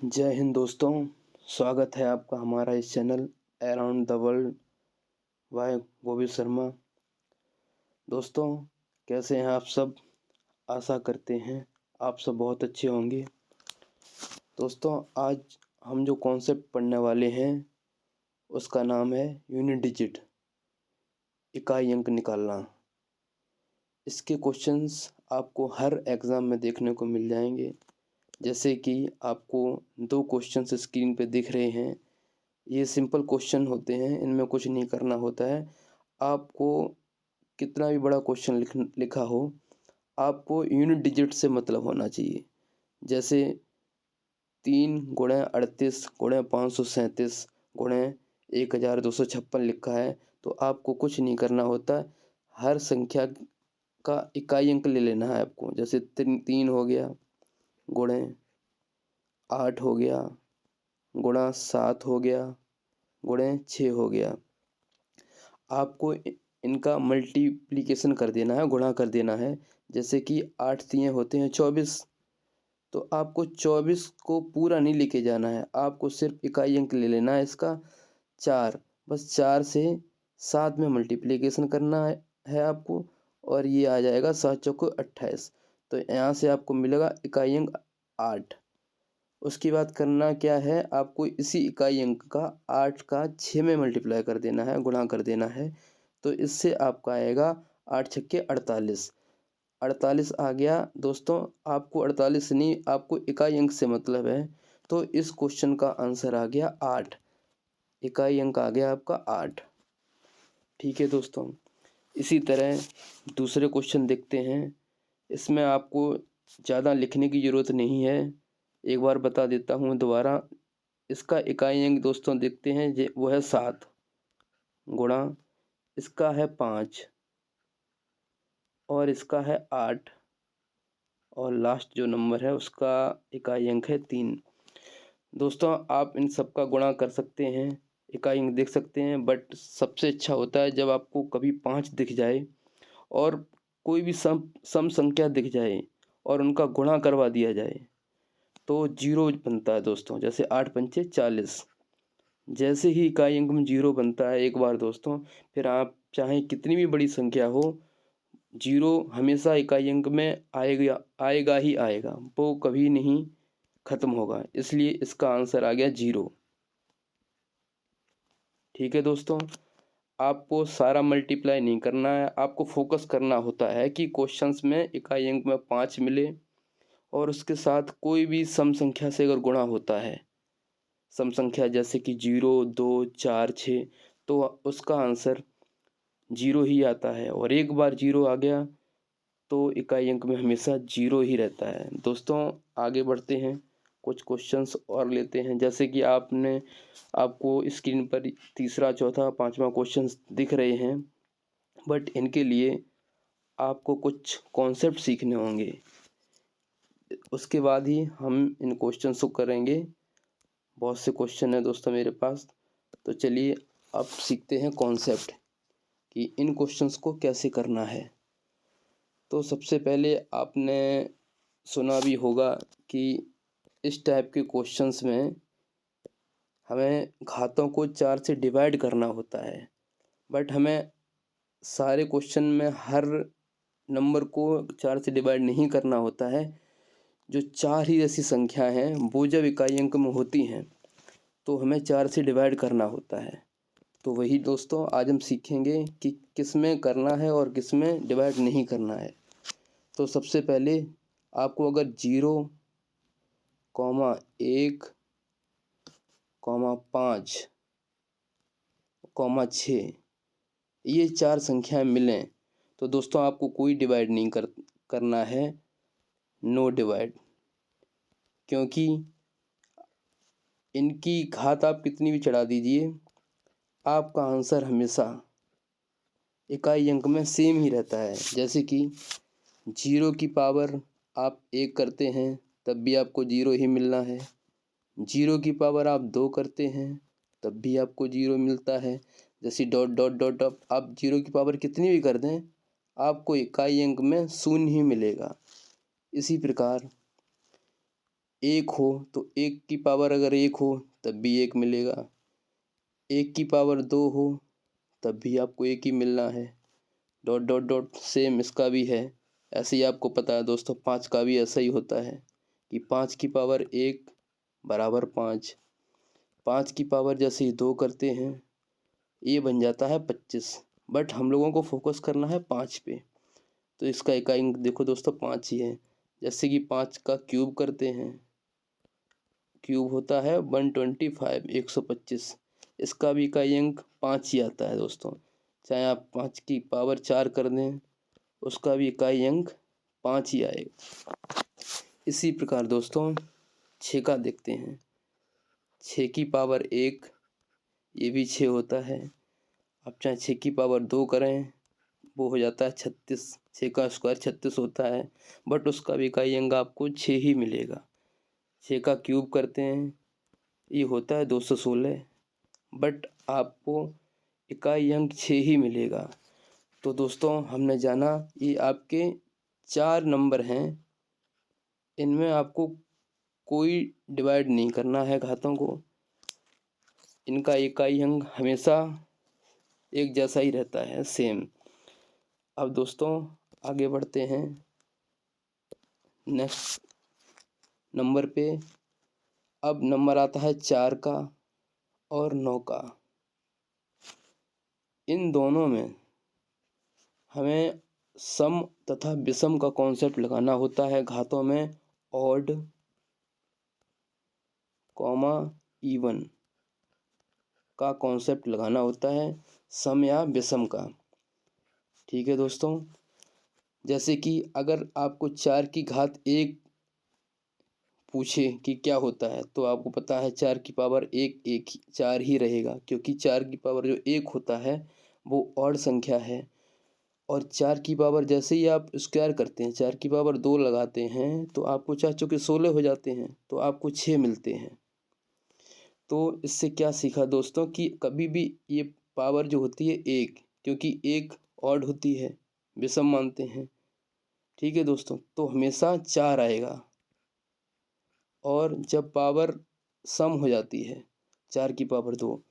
जय हिंद दोस्तों। स्वागत है आपका हमारा इस channel around the world by Govind Sharma. दोस्तों, कैसे हैं आप सब? आशा करते हैं आप सब बहुत अच्छे होंगे। दोस्तों, आज हम जो कॉन्सेप्ट पढ़ने वाले हैं उसका नाम है यूनिट डिजिट, इकाई अंक निकालना। इसके क्वेश्चंस आपको हर एग्ज़ाम में देखने को मिल जाएंगे। जैसे कि आपको 2 क्वेश्चंस स्क्रीन पे दिख रहे हैं। ये सिंपल क्वेश्चन होते हैं, इनमें कुछ नहीं करना होता है। आपको कितना भी बड़ा क्वेश्चन लिखा हो, आपको यूनिट डिजिट से मतलब होना चाहिए। जैसे 3 गुणे 38 गुणे 537 गुणे 1256 लिखा है, तो आपको कुछ नहीं करना होता। हर संख्या का इकाई अंक ले लेना है आपको। जैसे 3 हो गया, गुणे 8 हो गया, गुणा 7 हो गया, गुणे 6 हो गया। आपको इनका मल्टीप्लिकेशन कर देना है, गुणा कर देना है। जैसे कि 8 तिये होते हैं 24, तो आपको 24 को पूरा नहीं लेके जाना है, आपको सिर्फ इकाई अंक ले लेना है इसका 4। बस 4 से 7 में मल्टीप्लिकेशन करना है आपको, और ये आ जाएगा 7 चौको 28। तो यहाँ से आपको मिलेगा इकाई अंक 8। उसके बाद करना क्या है, आपको इसी इकाई अंक का 8 का 6 में मल्टीप्लाई कर देना है, गुणा कर देना है। तो इससे आपका आएगा 8 छक्के 48। 48 आ गया दोस्तों। आपको 48 नहीं, आपको इकाई अंक से मतलब है, तो इस क्वेश्चन का आंसर आ गया 8। इकाई अंक आ गया आपका 8। ठीक है दोस्तों, इसी तरह दूसरे क्वेश्चन देखते हैं। इसमें आपको ज़्यादा लिखने की ज़रूरत नहीं है, एक बार बता देता हूँ दोबारा। इसका इकाई अंक दोस्तों देखते हैं, वो है 7 गुणा इसका है 5 और इसका है 8, और लास्ट जो नंबर है उसका इकाई अंक है 3। दोस्तों, आप इन सब का गुणा कर सकते हैं, इकाई अंक देख सकते हैं, बट सबसे अच्छा होता है जब आपको कभी 5 दिख जाए और कोई भी सम संख्या दिख जाए और उनका गुणा करवा दिया जाए तो 0 बनता है दोस्तों। जैसे 8 पंचे 40। जैसे ही इकाई अंक में 0 बनता है एक बार दोस्तों, फिर आप चाहे कितनी भी बड़ी संख्या हो, 0 हमेशा इकाई अंक में आएगा, आएगा ही आएगा, वो कभी नहीं खत्म होगा। इसलिए इसका आंसर आ गया 0। ठीक है दोस्तों, आपको सारा मल्टीप्लाई नहीं करना है, आपको फोकस करना होता है कि क्वेश्चंस में इकाई अंक में 5 मिले और उसके साथ कोई भी सम संख्या से अगर गुणा होता है, सम संख्या जैसे कि 0 2 4 6, तो उसका आंसर 0 ही आता है। और एक बार 0 आ गया तो इकाई अंक में हमेशा 0 ही रहता है। दोस्तों, आगे बढ़ते हैं, कुछ क्वेश्चंस और लेते हैं। जैसे कि आपको स्क्रीन पर तीसरा चौथा पांचवा क्वेश्चंस दिख रहे हैं, बट इनके लिए आपको कुछ कॉन्सेप्ट सीखने होंगे, उसके बाद ही हम इन क्वेश्चंस को करेंगे। बहुत से क्वेश्चन है दोस्तों मेरे पास, तो चलिए अब सीखते हैं कॉन्सेप्ट कि इन क्वेश्चंस को कैसे करना है। तो सबसे पहले आपने सुना भी होगा कि इस टाइप के क्वेश्चंस में हमें घातों को 4 से डिवाइड करना होता है, बट हमें सारे क्वेश्चन में हर नंबर को 4 से डिवाइड नहीं करना होता है। जो 4 ही ऐसी संख्या हैं वो जब इकाई अंक में होती हैं तो हमें 4 से डिवाइड करना होता है। तो वही दोस्तों आज हम सीखेंगे कि किस में करना है और किस में डिवाइड नहीं करना है। तो सबसे पहले आपको अगर 0, 1, 5, 6 ये 4 संख्याएं मिलें तो दोस्तों आपको कोई डिवाइड नहीं करना है, नो डिवाइड। क्योंकि इनकी घात आप कितनी भी चढ़ा दीजिए, आपका आंसर हमेशा इकाई अंक में सेम ही रहता है। जैसे कि 0 की पावर आप 1 करते हैं तब भी आपको 0 ही मिलना है, 0 की पावर आप 2 करते हैं तब भी आपको 0 मिलता है। जैसे डॉट डॉट डॉट डॉट आप 0 की पावर कितनी भी कर दें, आपको इकाई अंक में 0 ही मिलेगा। इसी प्रकार एक हो तो एक की पावर अगर एक हो तब भी एक मिलेगा, एक की पावर दो हो तब भी आपको एक ही मिलना है। डॉट डॉट डॉट सेम इसका भी है। ऐसे ही आपको पता है दोस्तों, पाँच का भी ऐसा ही होता है कि पाँच की पावर एक बराबर पाँच, पाँच की पावर जैसे ही दो करते हैं ये बन जाता है 25। बट हम लोगों को फोकस करना है पाँच पे, तो इसका इकाई अंक देखो दोस्तों पाँच ही है। जैसे कि पाँच का क्यूब करते हैं, क्यूब होता है 125 125, इसका भी इकाई अंक पाँच ही आता है दोस्तों। चाहे आप पाँच की पावर चार कर दें उसका भी इकाई अंक पाँच ही आएगा। इसी प्रकार दोस्तों छः का देखते हैं, छः की पावर एक ये भी छः होता है। आप चाहे छः की पावर दो करें वो हो जाता है 36, छः का स्क्वायर 36 होता है, बट उसका भी इकाई अंक आपको छः ही मिलेगा। छः का क्यूब करते हैं ये होता है 216, बट आपको इकाई अंक छः ही मिलेगा। तो दोस्तों हमने जाना ये आपके चार नंबर हैं, इनमें आपको कोई डिवाइड नहीं करना है घातों को, इनका इकाई अंक हमेशा एक जैसा ही रहता है, सेम। अब दोस्तों आगे बढ़ते हैं नेक्स्ट नंबर पे। अब नंबर आता है चार का और नौ का। इन दोनों में हमें सम तथा विषम का कॉन्सेप्ट लगाना होता है घातों में, ऑड कॉमा इवन का कॉन्सेप्ट लगाना होता है सम या विषम का। ठीक है दोस्तों, जैसे कि अगर आपको चार की घात एक पूछे कि क्या होता है तो आपको पता है चार की पावर एक एक ही चार ही रहेगा, क्योंकि चार की पावर जो एक होता है वो ऑड संख्या है। और चार की पावर जैसे ही आप स्क्वायर करते हैं, चार की पावर दो लगाते हैं तो आपको चार चौके 16 हो जाते हैं, तो आपको 6 मिलते हैं। तो इससे क्या सीखा दोस्तों कि कभी भी ये पावर जो होती है एक, क्योंकि एक ऑड होती है, विषम मानते हैं। ठीक है दोस्तों, तो हमेशा चार आएगा। और जब पावर सम हो जाती है चार की पावर दो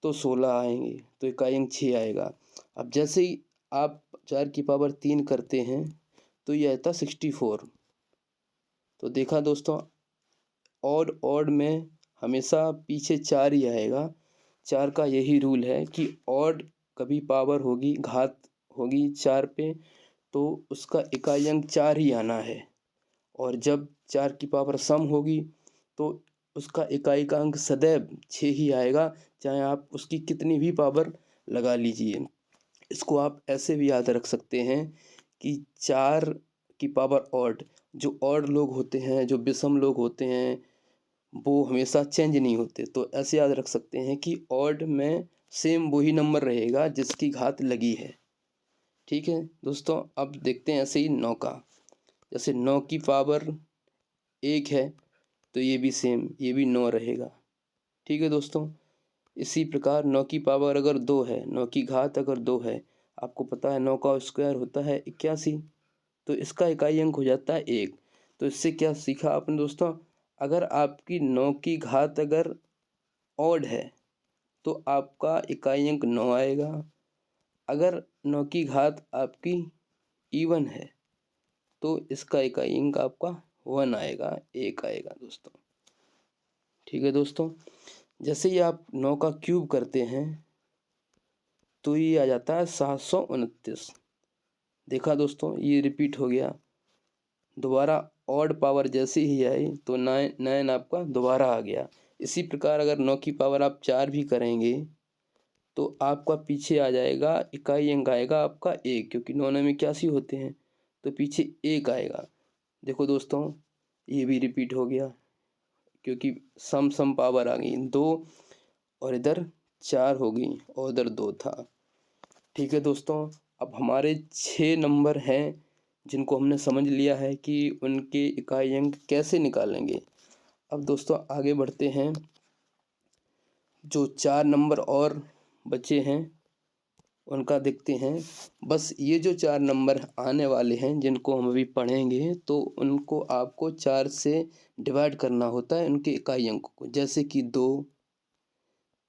तो 16 आएंगे, तो इकाई अंक 6 आएगा। अब जैसे ही आप चार की पावर तीन करते हैं तो ये आता 64। तो देखा दोस्तों, ऑड ऑड में हमेशा पीछे चार ही आएगा। चार का यही रूल है कि ऑड कभी पावर होगी, घात होगी चार पे, तो उसका इकाई अंक चार ही आना है। और जब चार की पावर सम होगी तो उसका इकाई का अंक सदैव 6 ही आएगा, चाहे आप उसकी कितनी भी पावर लगा लीजिए। इसको आप ऐसे भी याद रख सकते हैं कि चार की पावर ऑड, जो ऑड लोग होते हैं, जो विषम लोग होते हैं, वो हमेशा चेंज नहीं होते। तो ऐसे याद रख सकते हैं कि ऑड में सेम वही नंबर रहेगा जिसकी घात लगी है। ठीक है दोस्तों, अब देखते हैं ऐसे ही नौ का। जैसे नौ की पावर एक है तो ये भी सेम, ये भी नौ रहेगा। ठीक है दोस्तों, इसी प्रकार नौ की पावर अगर दो है, नौ की घात अगर दो है, आपको पता है नौ का स्क्वायर होता है 81, तो इसका इकाई अंक हो जाता है एक। तो इससे क्या सीखा आपने दोस्तों, अगर आपकी नौ की घात अगर ऑड है तो आपका इकाई अंक 9 आएगा। अगर नौ की घात आपकी इवन है तो इसका इकाई अंक आपका 1 आएगा, एक आएगा दोस्तों। ठीक है दोस्तों, जैसे ही आप 9 का क्यूब करते हैं तो ये आ जाता है 729। देखा दोस्तों, ये रिपीट हो गया, दोबारा ऑड पावर जैसे ही आई तो 9 आपका दोबारा आ गया। इसी प्रकार अगर 9 की पावर आप चार भी करेंगे तो आपका पीछे आ जाएगा, इकाई अंक आएगा आपका एक, क्योंकि 9 में 81 होते हैं, तो पीछे एक आएगा। देखो दोस्तों, ये भी रिपीट हो गया, क्योंकि सम सम पावर आ गई दो, और इधर चार हो गई और इधर दो था। ठीक है दोस्तों, अब हमारे 6 नंबर हैं जिनको हमने समझ लिया है कि उनके इकाई अंक कैसे निकालेंगे। अब दोस्तों आगे बढ़ते हैं, जो 4 नंबर और बचे हैं उनका देखते हैं। बस ये जो 4 नंबर आने वाले हैं जिनको हम अभी पढ़ेंगे, तो उनको आपको 4 से डिवाइड करना होता है उनके इकाई अंकों को, जैसे कि 2,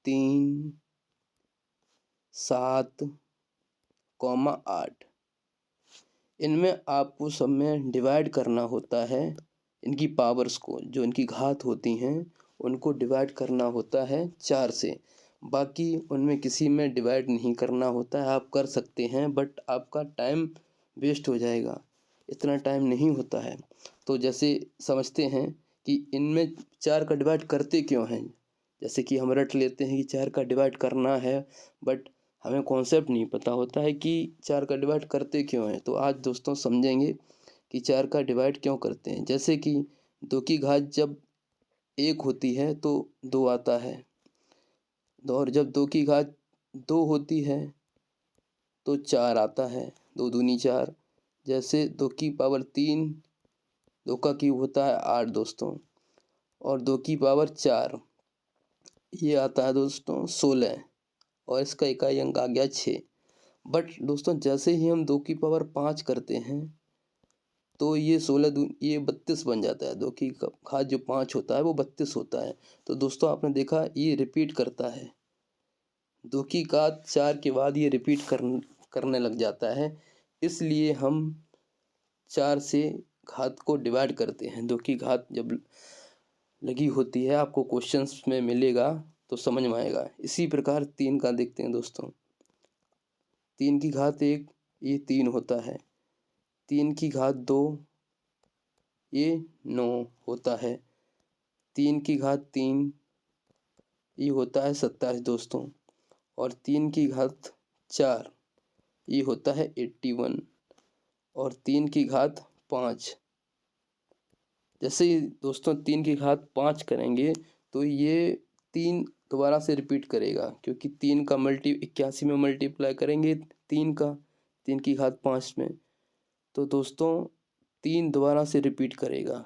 3, 7, 8। इनमें आपको सब में डिवाइड करना होता है इनकी पावर्स को, जो इनकी घात होती हैं उनको डिवाइड करना होता है 4 से। बाकी उनमें किसी में डिवाइड नहीं करना होता है। आप कर सकते हैं बट आपका टाइम वेस्ट हो जाएगा, इतना टाइम नहीं होता है। तो जैसे समझते हैं कि इनमें 4 का डिवाइड करते क्यों हैं। जैसे कि हम रट लेते हैं कि 4 का डिवाइड करना है, बट हमें कॉन्सेप्ट नहीं पता होता है कि 4 का डिवाइड करते क्यों हैं। तो आज दोस्तों समझेंगे कि 4 का डिवाइड क्यों करते हैं। जैसे कि 2 की घात जब 1 होती है तो 2 आता है, और जब 2 की घात 2 होती है तो 4 आता है, 2 दूनी 4। जैसे 2 की पावर 3, 2 का क्यूब होता है 8 दोस्तों, और 2 की पावर 4 ये आता है दोस्तों 16, और इसका इकाई अंक आ गया 6। बट दोस्तों जैसे ही हम 2 की पावर 5 करते हैं तो ये 32 बन जाता है। 2 की घात जो 5 होता है वो 32 होता है। तो दोस्तों आपने देखा ये रिपीट करता है, 2 की घात 4 के बाद ये रिपीट करने लग जाता है। इसलिए हम 4 से घात को डिवाइड करते हैं। 2 की घात जब लगी होती है, आपको क्वेश्चंस में मिलेगा तो समझ में आएगा। इसी प्रकार 3 का देखते हैं दोस्तों। 3 की घात 1 ये 3 होता है, 3 की घात 2 ये 9 होता है, 3 की घात 3 ये होता है 27 दोस्तों, और 3 की घात 4 ये होता है 81, और 3 की घात 5। जैसे ही दोस्तों 3 की घात 5 करेंगे तो ये 3 दोबारा से रिपीट करेगा, क्योंकि 3 का 81 में मल्टीप्लाई करेंगे 3 का, 3 की घात 5 में, तो दोस्तों 3 दोबारा से रिपीट करेगा।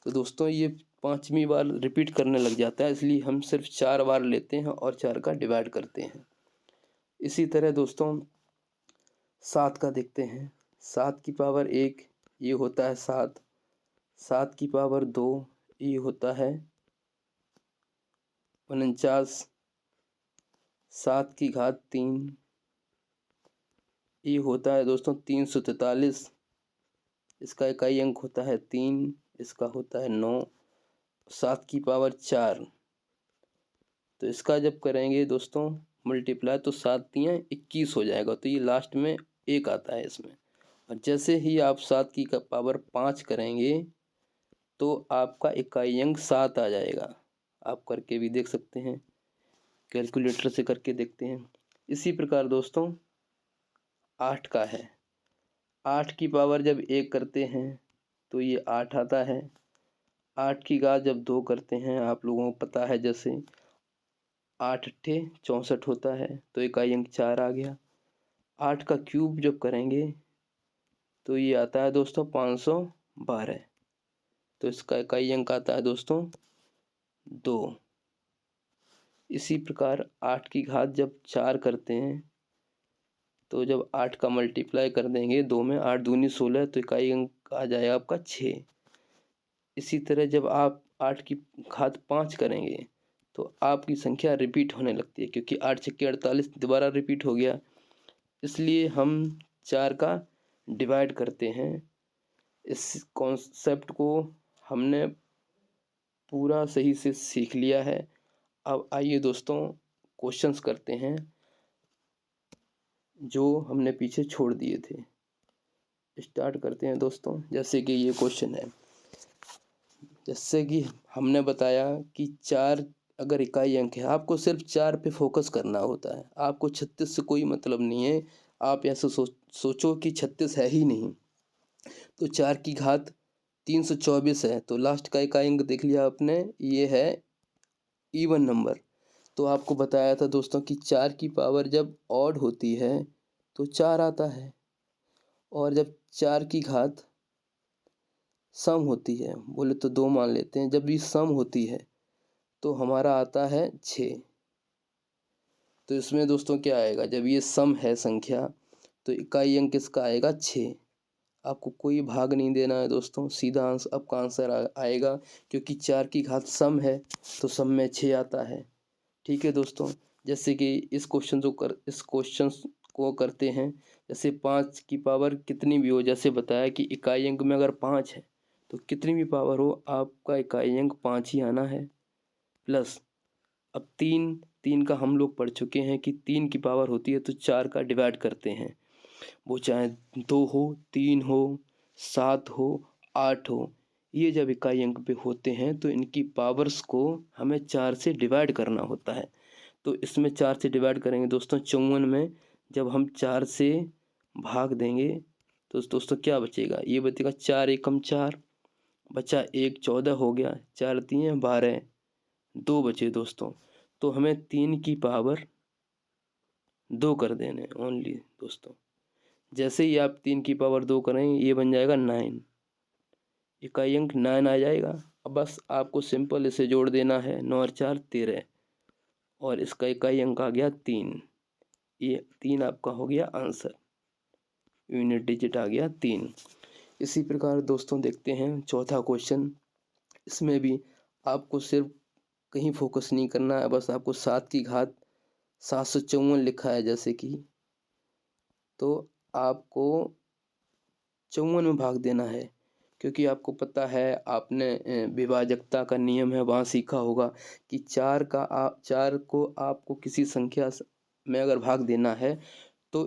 तो दोस्तों ये 5वीं बार रिपीट करने लग जाता है, इसलिए हम सिर्फ 4 बार लेते हैं और 4 का डिवाइड करते हैं। इसी तरह दोस्तों 7 का देखते हैं। 7 की पावर 1 ये होता है 7, 7 की पावर 2 ये होता है 49, 7 की घात 3 ये होता है दोस्तों 343, इसका इकाई अंक होता है 3, इसका होता है 9, 7 की पावर 4। तो इसका जब करेंगे दोस्तों मल्टीप्लाई तो 7 तियाँ 21 हो जाएगा, तो ये लास्ट में 1 आता है इसमें। और जैसे ही आप 7 की पावर 5 करेंगे तो आपका इकाई अंक 7 आ जाएगा। आप करके भी देख सकते हैं, कैलकुलेटर से करके देखते हैं। इसी प्रकार दोस्तों 8 का है। 8 की पावर जब 1 करते हैं तो ये 8 आता है। 8 की घात जब 2 करते हैं, आप लोगों को पता है, जैसे 8 अट्ठे 64 होता है, तो इकाई अंक 4 आ गया। 8 का क्यूब जब करेंगे तो ये आता है दोस्तों 512, तो इसका इकाई अंक आता है दोस्तों 2। इसी प्रकार 8 की घात जब 4 करते हैं तो जब 8 का मल्टीप्लाई कर देंगे 2 में, 8 दूनी 16, तो इकाई अंक आ जाएगा आपका 6। इसी तरह जब आप 8 की घात 5 करेंगे तो आपकी संख्या रिपीट होने लगती है, क्योंकि 8 छक्के 48 दोबारा रिपीट हो गया, इसलिए हम 4 का डिवाइड करते हैं। इस कॉन्सेप्ट को हमने पूरा सही से सीख लिया है। अब आइए दोस्तों क्वेश्चंस करते हैं जो हमने पीछे छोड़ दिए थे। स्टार्ट करते हैं दोस्तों। जैसे कि ये क्वेश्चन है, जैसे कि हमने बताया कि 4 अगर इकाई अंक है, आपको सिर्फ 4 पे फोकस करना होता है, आपको 36 से कोई मतलब नहीं है। आप ऐसे सोचो कि 36 है ही नहीं, तो 4 की घात 324 है, तो लास्ट का इकाई अंक देख लिया आपने, ये है इवन नंबर। तो आपको बताया था दोस्तों कि 4 की पावर जब ऑड होती है तो 4 आता है, और जब 4 की घात सम होती है, बोले तो 2 मान लेते हैं, जब भी सम होती है तो हमारा आता है 6। तो इसमें दोस्तों क्या आएगा, जब ये सम है संख्या तो इकाई अंक किसका आएगा 6। आपको कोई भाग नहीं देना है दोस्तों, सीधा आंसर आपका आंसर आएगा, क्योंकि 4 की घात सम है तो सम में 6 आता है। ठीक है दोस्तों, जैसे कि इस क्वेश्चन को करते हैं। जैसे 5 की पावर कितनी भी हो, जैसे बताया कि इकाई अंक में अगर 5 है तो कितनी भी पावर हो आपका इकाई अंक 5 ही आना है। प्लस अब 3 का हम लोग पढ़ चुके हैं कि 3 की पावर होती है तो 4 का डिवाइड करते हैं, वो चाहे 2 हो, 3 हो, 7 हो, 8 हो। ये जब इकाई अंक पे होते हैं तो इनकी पावर्स को हमें 4 से डिवाइड करना होता है। तो इसमें 4 से डिवाइड करेंगे दोस्तों 54 में, जब हम 4 से भाग देंगे तो दोस्तों क्या बचेगा, ये बचेगा 4 एकम 4, बचा 1 14 हो गया, 4 3 12, 2 बचे दोस्तों। तो हमें 3 की पावर 2 कर देने ओनली दोस्तों। जैसे ही आप 3 की पावर 2 करेंगे ये बन जाएगा 9, इकाई अंक 9 आ जाएगा। अब बस आपको सिंपल इसे जोड़ देना है, 9 और 4 13, और इसका इकाई अंक आ गया 3। ये 3 आपका हो गया आंसर, यूनिट डिजिट आ गया 3। इसी प्रकार दोस्तों देखते हैं चौथा क्वेश्चन। इसमें भी आपको सिर्फ कहीं फोकस नहीं करना है, बस आपको 7 की घात 754 लिखा है जैसे कि, तो आपको 54 में भाग देना है, क्योंकि आपको पता है आपने विभाजकता का नियम है वहाँ सीखा होगा कि 4 को आपको किसी संख्या में अगर भाग देना है तो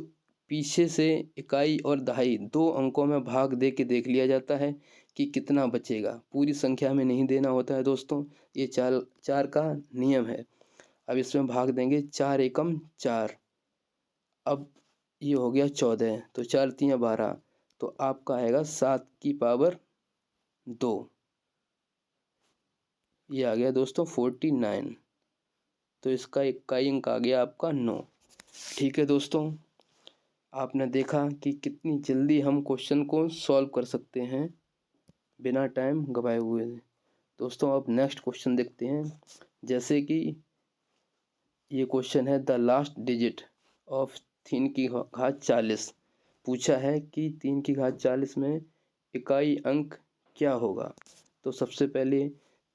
पीछे से इकाई और दहाई 2 अंकों में भाग दे के देख लिया जाता है कि कितना बचेगा, पूरी संख्या में नहीं देना होता है दोस्तों। ये 4 का नियम है। अब इसमें भाग देंगे 4 एकम 4, अब ये हो गया 14, तो 4 3 12, तो आपका आएगा 7 की पावर 2, ये आ गया दोस्तों 49। तो इसका इकाई अंक आ गया आपका 9। ठीक है दोस्तों, आपने देखा कि कितनी जल्दी हम क्वेश्चन को सॉल्व कर सकते हैं बिना टाइम गवाए हुए। दोस्तों अब नेक्स्ट क्वेश्चन देखते हैं। जैसे कि ये क्वेश्चन है, द लास्ट डिजिट ऑफ 3 की घात 40। पूछा है कि 3 की घात 40 में इकाई अंक क्या होगा। तो सबसे पहले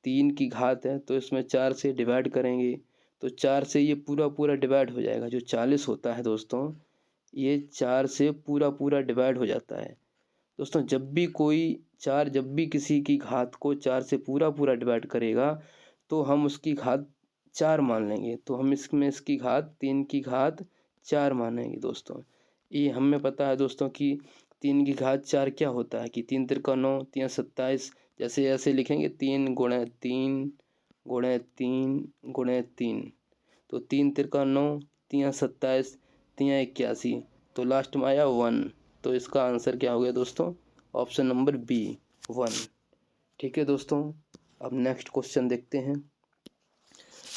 3 की घात है तो इसमें 4 से डिवाइड करेंगे, तो 4 से ये पूरा डिवाइड हो जाएगा। जो 40 होता है दोस्तों, ये 4 से पूरा डिवाइड हो जाता है दोस्तों। जब भी किसी की घात को 4 से पूरा डिवाइड करेगा तो हम उसकी घात 4 मान लेंगे, तो हम इसमें इसकी घात 3 की घात 4 मानेंगे दोस्तों। ये हमें पता है दोस्तों कि 3 की घात 4 क्या होता है कि 3 तिरका 9, 3 27, जैसे ऐसे लिखेंगे 3 गुणे 3 गुणे 3 गुणे 3, तो 3 तिरका 9, 3 27, 3 81, तो लास्ट में आया 1। तो इसका आंसर क्या हो गया दोस्तों, ऑप्शन नंबर बी 1। ठीक है दोस्तों, अब नेक्स्ट क्वेश्चन देखते हैं।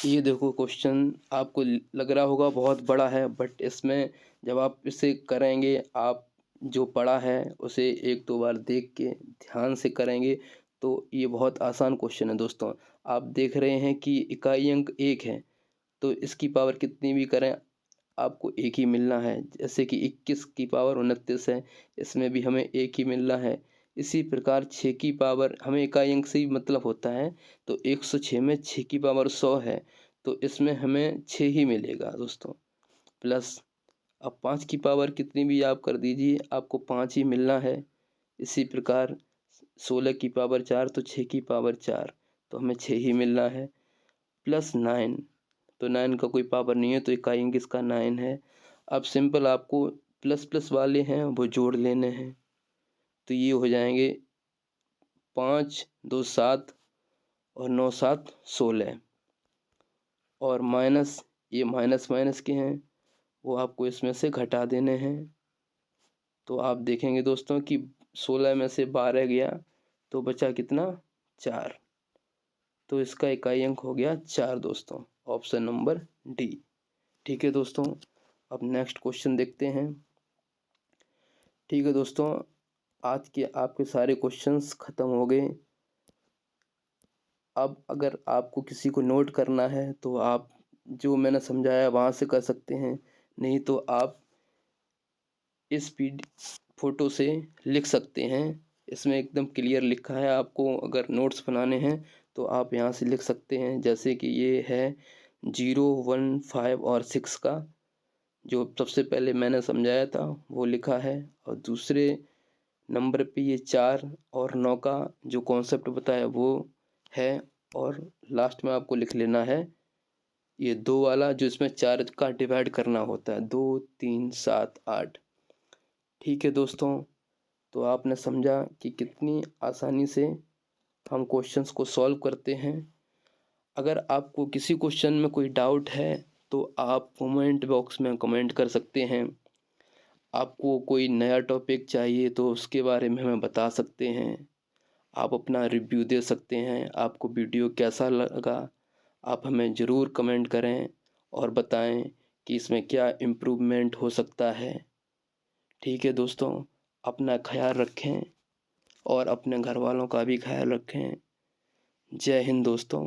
ये देखो क्वेश्चन आपको लग रहा होगा बहुत बड़ा है, बट इसमें जब आप इसे करेंगे, आप जो पढ़ा है उसे 1-2 बार देख के ध्यान से करेंगे तो ये बहुत आसान क्वेश्चन है दोस्तों। आप देख रहे हैं कि इकाई अंक 1 है तो इसकी पावर कितनी भी करें आपको 1 ही मिलना है। जैसे कि 21 की पावर 29 है, इसमें भी हमें 1 ही मिलना है। इसी प्रकार 6 की पावर हमें इकाई अंक से ही मतलब होता है, तो 106 में 6 की पावर 100 है तो इसमें हमें 6 ही मिलेगा दोस्तों। प्लस अब 5 की पावर कितनी भी आप कर दीजिए आपको 5 ही मिलना है। इसी प्रकार 16 की पावर 4 तो 6 की पावर 4, तो हमें 6 ही मिलना है। प्लस 9, तो 9 का कोई पावर नहीं है तो इकाई अंक इसका 9 है। अब सिंपल आपको प्लस प्लस वाले हैं वो जोड़ लेने हैं, तो ये हो जाएंगे 5 2 7 और 9 7 16, और माइनस ये माइनस माइनस के हैं वो आपको इसमें से घटा देने हैं। तो आप देखेंगे दोस्तों कि 16 में से 12 गया तो बचा कितना 4, तो इसका इकाई अंक हो गया 4 दोस्तों, ऑप्शन नंबर डी। ठीक है दोस्तों, अब नेक्स्ट क्वेश्चन देखते हैं। ठीक है दोस्तों, आज के आपके सारे क्वेश्चंस ख़त्म हो गए। अब अगर आपको किसी को नोट करना है तो आप जो मैंने समझाया वहाँ से कर सकते हैं, नहीं तो आप इस फ़ोटो से लिख सकते हैं। इसमें एकदम क्लियर लिखा है, आपको अगर नोट्स बनाने हैं तो आप यहाँ से लिख सकते हैं। जैसे कि ये है 0, 1, 5 और 6 का जो सबसे पहले मैंने समझाया था वो लिखा है, और दूसरे नंबर पे ये 4 और 9 का जो कॉन्सेप्ट बताया वो है, और लास्ट में आपको लिख लेना है ये 2 वाला जो इसमें 4 का डिवाइड करना होता है, 2, 3, 7, 8। ठीक है दोस्तों, तो आपने समझा कि कितनी आसानी से हम क्वेश्चंस को सॉल्व करते हैं। अगर आपको किसी क्वेश्चन में कोई डाउट है तो आप कमेंट बॉक्स में कमेंट कर सकते हैं। आपको कोई नया टॉपिक चाहिए तो उसके बारे में हमें बता सकते हैं। आप अपना रिव्यू दे सकते हैं, आपको वीडियो कैसा लगा आप हमें ज़रूर कमेंट करें और बताएं कि इसमें क्या इम्प्रूवमेंट हो सकता है। ठीक है दोस्तों, अपना ख्याल रखें और अपने घर वालों का भी ख्याल रखें। जय हिंद दोस्तों।